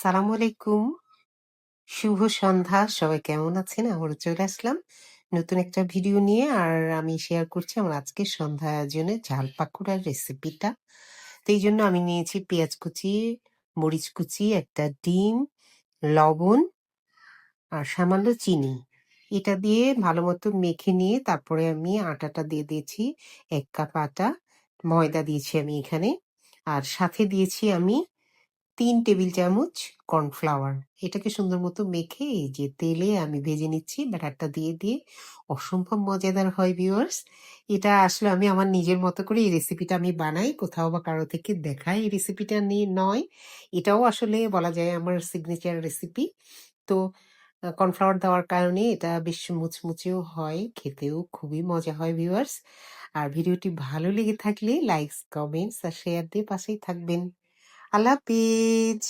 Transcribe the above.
সালামু আলাইকুম। শুভ সন্ধ্যা। সবাই কেমন আছেন? আবারও চলে আসলাম নতুন একটা ভিডিও নিয়ে। আর আমি শেয়ার করছি আমার আজকের সন্ধ্যা আয়োজনে ঝাল পাকুড়ার রেসিপিটা। তো এইজন্য আমি নিয়েছি পেঁয়াজ কুচি, মরিচ কুচি, একটা ডিম, লবণ আর সামান্য চিনি। এটা দিয়ে ভালোমতো মেখে নিয়ে তারপরে আমি আটাটা দিয়ে দিয়েছি। ১ কাপ আটা, ময়দা দিয়েছি আমি এখানে। আর সাথে দিয়েছি আমি ৩ টেবিল চামচ কর্নফ্লাওয়ার। এটাকে সুন্দর মতো মেখে এই যে তেলে আমি ভেজে নিচ্ছি ব্যাটারটা দিয়ে অসম্ভব মজাদার হয় ভিউয়ার্স। এটা আসলে আমি আমার নিজের মতো করে এই রেসিপিটা আমি বানাই, কোথাও বা কারো থেকে দেখাই এই রেসিপিটা নিয়ে নয়। এটাও আসলে বলা যায় আমার সিগনেচার রেসিপি। তো কর্নফ্লাওয়ার দেওয়ার কারণে এটা বেশ মুচমুচেও হয়, খেতেও খুবই মজা হয় ভিউয়ার্স। আর ভিডিওটি ভালো লেগে থাকলে লাইকস, কমেন্টস আর শেয়ার দিয়ে পাশেই থাকবেন। আল্লাহ হাফেজ।